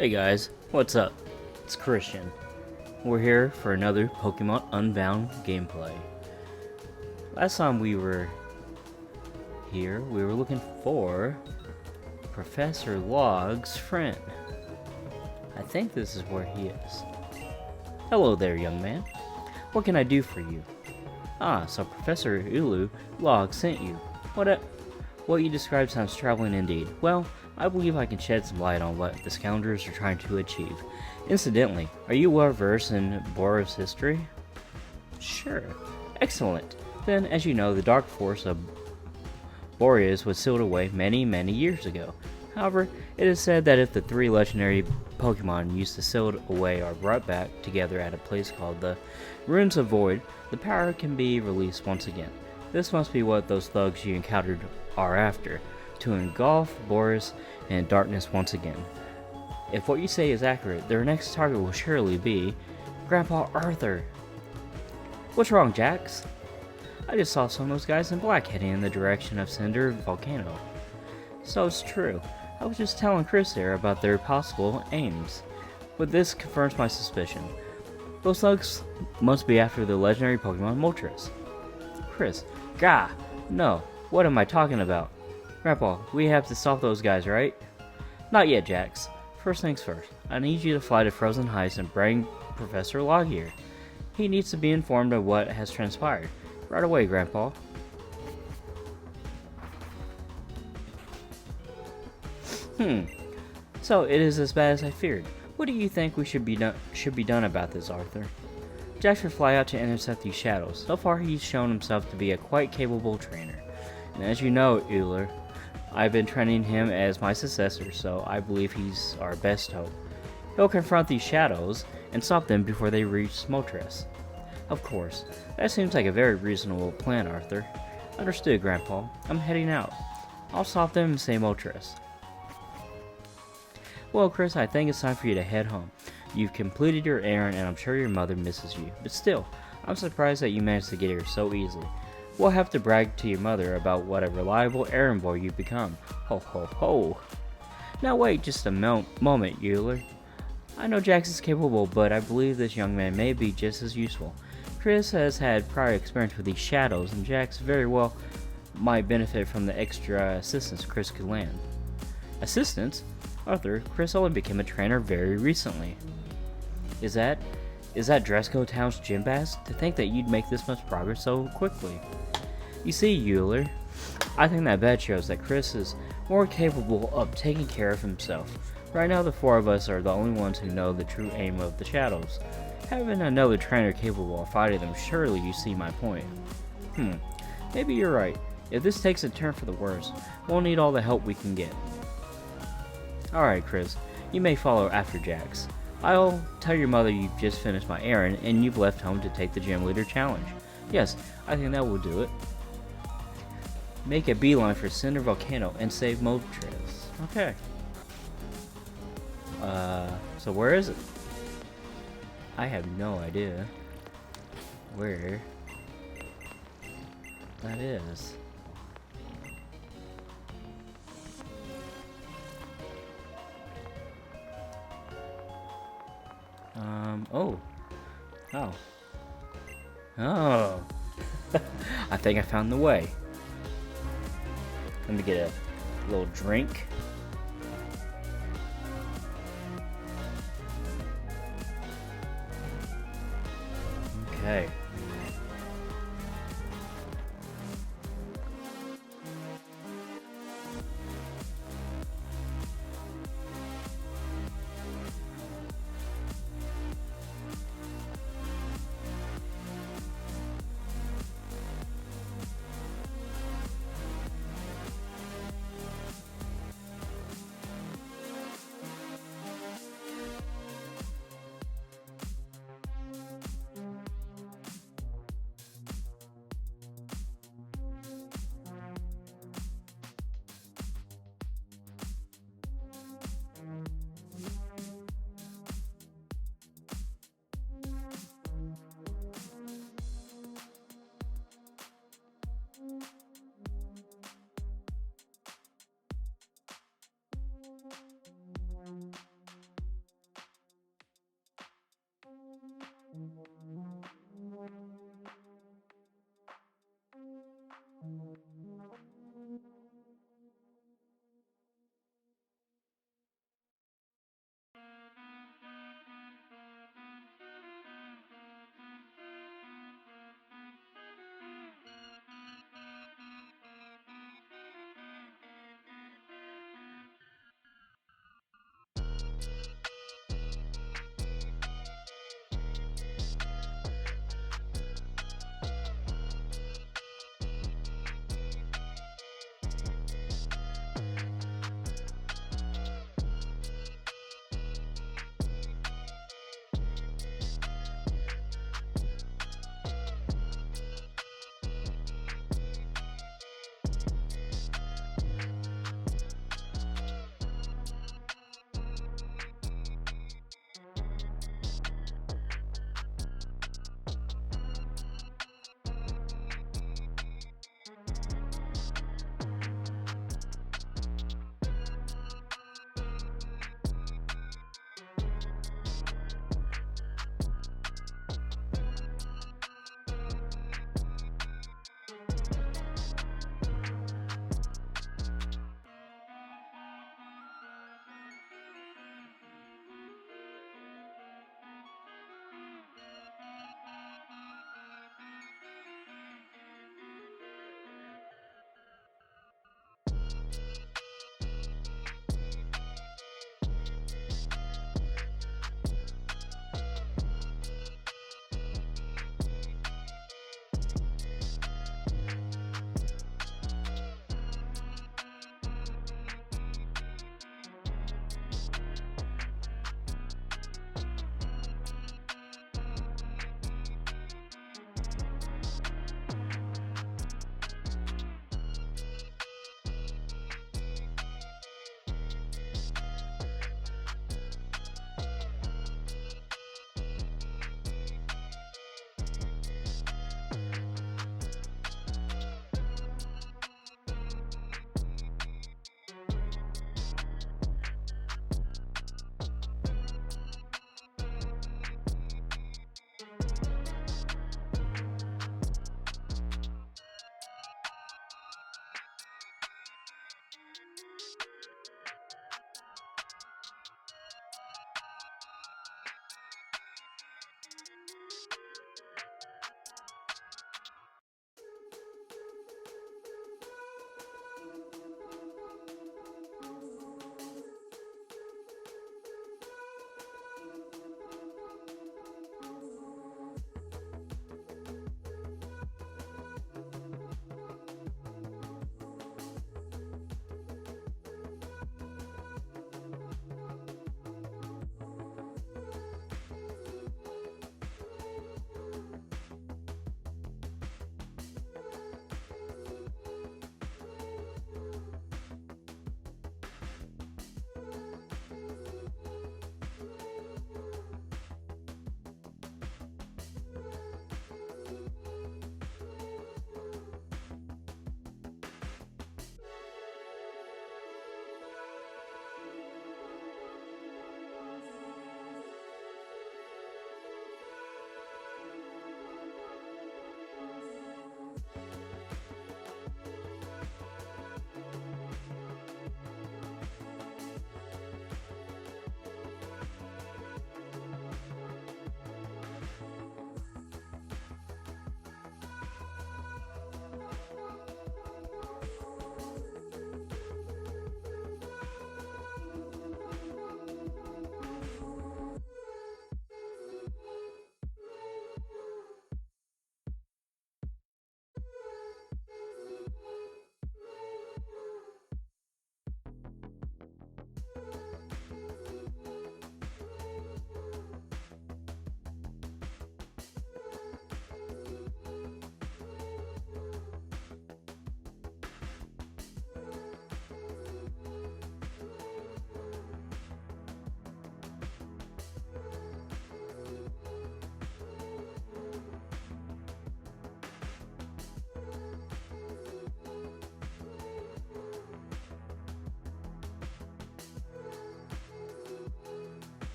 Hey guys, what's up? It's Christian. We're here for another Pokemon Unbound gameplay. Last time we were here, we were looking for Professor Log's friend. I think this is where he is. Hello there, young man. What can I do for you? Ah, so Professor Log sent you. What you described sounds troubling indeed. Well, I believe I can shed some light on what the scoundrels are trying to achieve. Incidentally, are you well versed in Borrius history? Sure. Excellent. Then, as you know, the dark force of Borrius was sealed away many years ago. However, it is said that if the three legendary Pokemon used to seal it away are brought back together at a place called the Ruins of Void, the power can be released once again. This must be what those thugs you encountered are after, to engulf Borrius in darkness once again. If what you say is accurate, their next target will surely be Grandpa Arthur. What's wrong, Jax? I just saw some of those guys in black heading in the direction of Cinder Volcano. So it's true. I was just telling Chris there about their possible aims. But this confirms my suspicion. Those thugs must be after the legendary Pokemon Moltrese. Chris, gah! No, what am I talking about? Grandpa, we have to stop those guys, right? Not yet, Jax. First things first, I need you to fly to Frozen Heights and bring Professor Log here. He needs to be informed of what has transpired. Right away, Grandpa. So it is as bad as I feared. What do you think we should be done about this, Arthur? Jax should fly out to intercept these shadows. So far, he's shown himself to be a quite capable trainer. And as you know, Euler, I've been training him as my successor, so I believe he's our best hope. He'll confront these shadows and stop them before they reach Moltrese. Of course, that seems like a very reasonable plan, Arthur. Understood, Grandpa. I'm heading out. I'll stop them and save Moltrese. Well, Chris, I think it's time for you to head home. You've completed your errand and I'm sure your mother misses you. But still, I'm surprised that you managed to get here so easily. We'll have to brag to your mother about what a reliable errand boy you've become. Ho ho ho. Now wait just a moment, Euler. I know Jax is capable, but I believe this young man may be just as useful. Chris has had prior experience with these shadows, and Jax very well might benefit from the extra assistance Chris could land. Assistance? Arthur, Chris only became a trainer very recently. Is that Dresco Town's gym bass? To think that you'd make this much progress so quickly. You see, Euler, I think that bet shows that Chris is more capable of taking care of himself. Right now, the four of us are the only ones who know the true aim of the shadows. Having another trainer capable of fighting them, surely you see my point. Maybe you're right. If this takes a turn for the worse, we'll need all the help we can get. Alright, Chris, you may follow after Jax. I'll tell your mother you've just finished my errand and you've left home to take the gym leader challenge. Yes, I think that will do it. Make a beeline for Cinder Volcano and save Moltrese. Okay. So where is it? I have no idea where that is. Oh. I think I found the way. Let me get a little drink. Okay.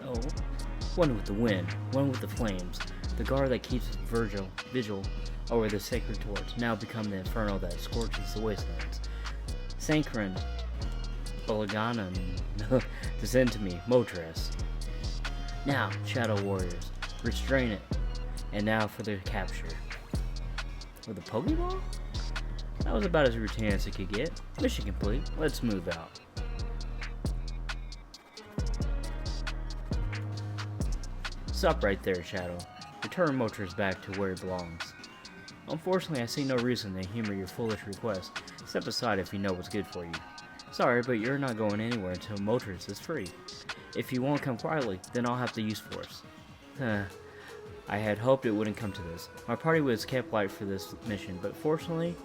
Oh, one with the wind, one with the flames. The guard that keeps vigil over the sacred torch, now become the inferno that scorches the wastelands. Sankrin, Volcano, descend to me, Moltrese. Now, Shadow Warriors, restrain it. And now for the capture. With a Pokeball? That was about as routine as it could get. Mission complete. Let's move out. Stop right there, Shadow. Return Moltres back to where it belongs. Unfortunately, I see no reason to humor your foolish request. Step aside if you know what's good for you. Sorry, but you're not going anywhere until Moltres is free. If you won't come quietly, then I'll have to use force. I had hoped it wouldn't come to this. My party was kept light for this mission, but fortunately,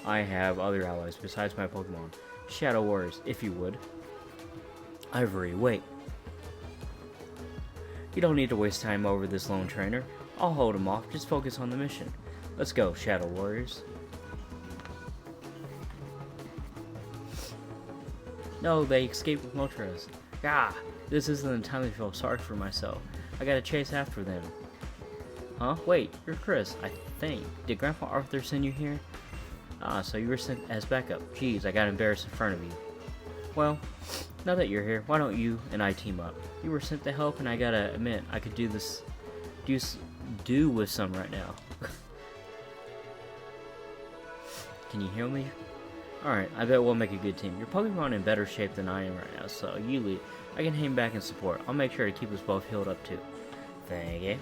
I have other allies besides my Pokemon. Shadow Warriors, if you would. Ivory, wait. You don't need to waste time over this lone trainer. I'll hold him off, just focus on the mission. Let's go, Shadow Warriors. No, they escaped with Moltres. Ah, this isn't the time to feel sorry for myself. I gotta chase after them. Huh? Wait, you're Chris, I think. Did Grandpa Arthur send you here? Ah, so you were sent as backup. Jeez, I got embarrassed in front of you. Well, now that you're here, why don't you and I team up? You were sent to help, and I gotta admit, I could do with some right now. Can you hear me? Alright, I bet we'll make a good team. Your Pokemon in better shape than I am right now, so you lead. I can hang back and support. I'll make sure to keep us both healed up too. Thank you.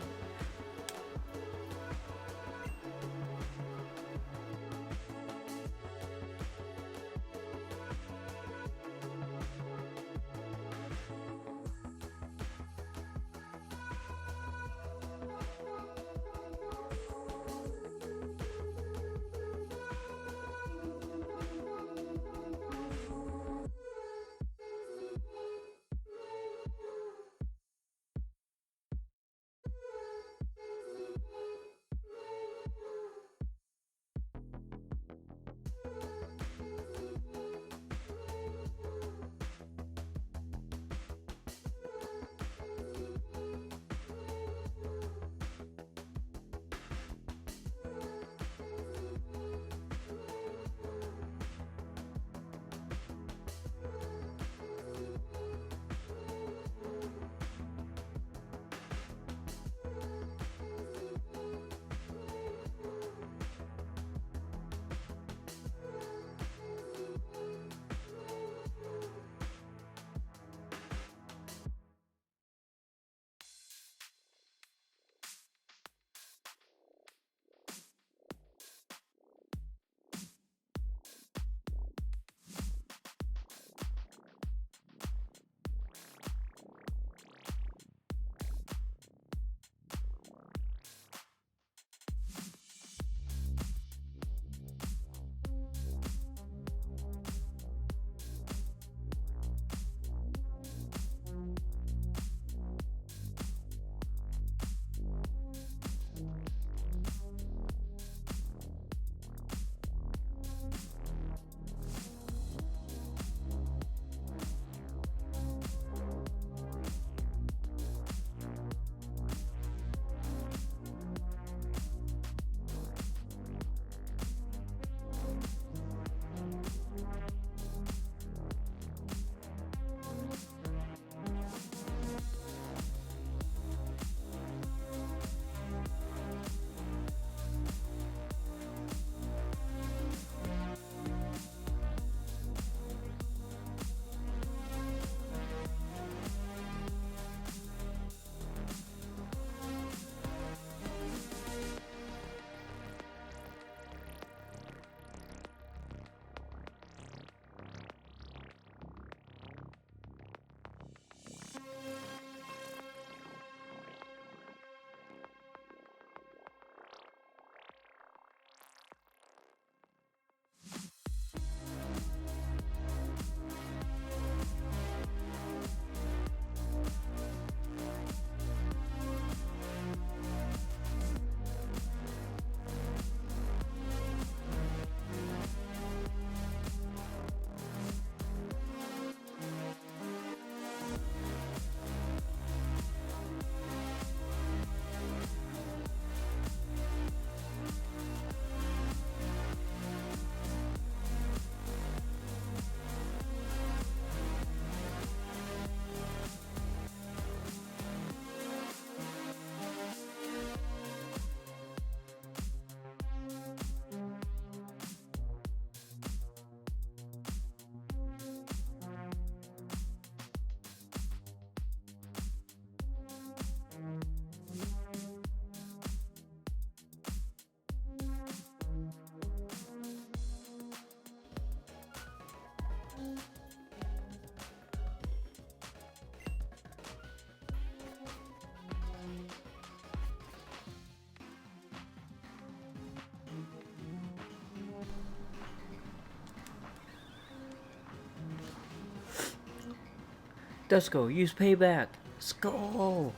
Let's go, use payback. Let's go.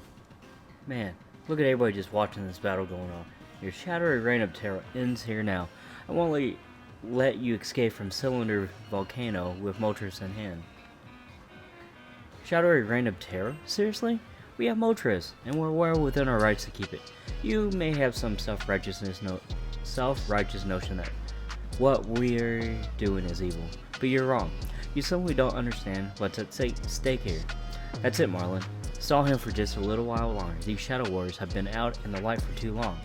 Man, look at everybody just watching this battle going on. Your shadowy reign of terror ends here now. I won't let you escape from Cylinder Volcano with Moltrese in hand. Shadowy reign of terror? Seriously? We have Moltrese, and we're well within our rights to keep it. You may have some self-righteous notion that what we're doing is evil, but you're wrong. You simply don't understand what's at stake here. That's it, Marlin. Stall him for just a little while longer. These Shadow Warriors have been out in the light for too long.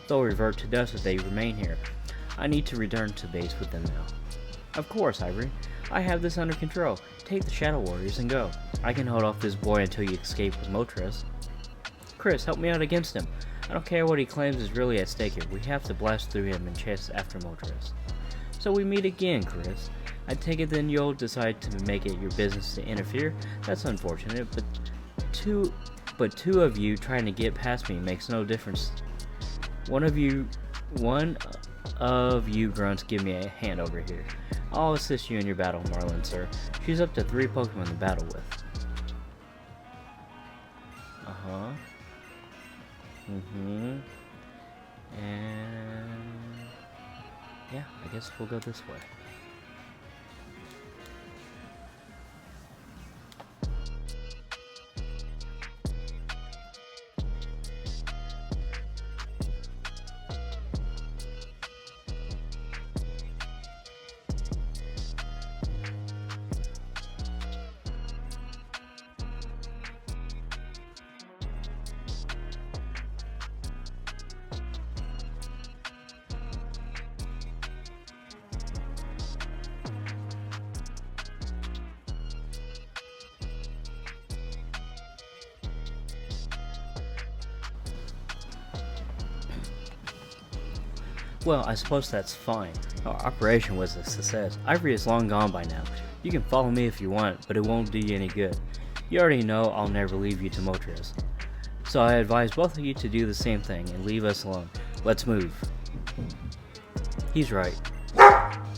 They'll revert to dust if they remain here. I need to return to base with them now. Of course, Ivory. I have this under control. Take the Shadow Warriors and go. I can hold off this boy until you escape with Moltrese. Chris, help me out against him. I don't care what he claims is really at stake here. We have to blast through him and chase after Moltrese. So we meet again, Chris. I take it then you'll decide to make it your business to interfere? That's unfortunate, but two of you trying to get past me makes no difference. One of you grunts give me a hand over here. I'll assist you in your battle, Marlin, sir. She's up to 3 Pokemon to battle with. And yeah, I guess we'll go this way. Well, I suppose that's fine. Our operation was a success. Ivory is long gone by now. You can follow me if you want, but it won't do you any good. You already know I'll never leave you to Moltrese. So I advise both of you to do the same thing and leave us alone. Let's move. He's right.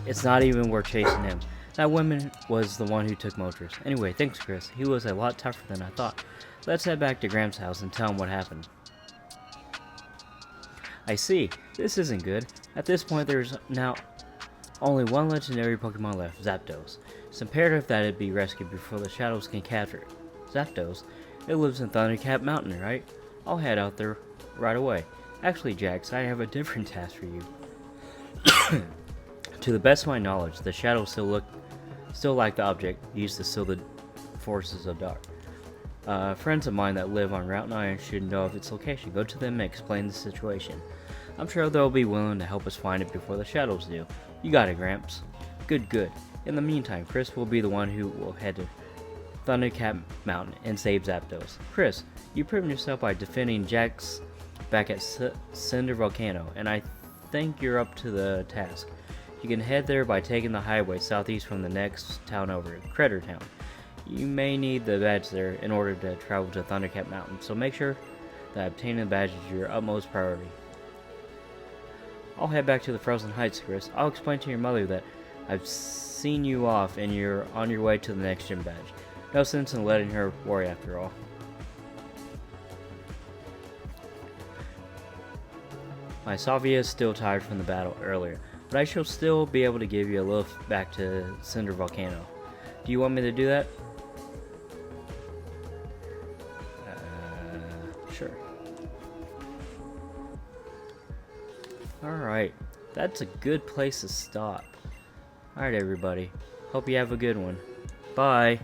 It's not even worth chasing him. That woman was the one who took Moltrese. Anyway, thanks Chris. He was a lot tougher than I thought. Let's head back to Graham's house and tell him what happened. I see. This isn't good. At this point, there's now only one legendary Pokemon left, Zapdos. It's imperative that it be rescued before the Shadows can capture it. Zapdos? It lives in Thundercap Mountain, right? I'll head out there right away. Actually, Jax, I have a different task for you. To the best of my knowledge, the Shadows still like the object used to still the forces of dark. Friends of mine that live on Route 9 should know of its location. Go to them and explain the situation. I'm sure they'll be willing to help us find it before the Shadows do. You got it, Gramps. Good. In the meantime, Chris will be the one who will head to Thundercap Mountain and save Zapdos. Chris, you proved yourself by defending Jax back at Cinder Volcano, and I think you're up to the task. You can head there by taking the highway southeast from the next town over, Crater Town. You may need the badge there in order to travel to Thundercap Mountain, so make sure that obtaining the badge is your utmost priority. I'll head back to the Frozen Heights, Chris. I'll explain to your mother that I've seen you off and you're on your way to the next gym badge. No sense in letting her worry after all. My Salvia is still tired from the battle earlier, but I shall still be able to give you a lift back to Cinder Volcano. Do you want me to do that? Sure. Alright, that's a good place to stop. Alright everybody, hope you have a good one. Bye!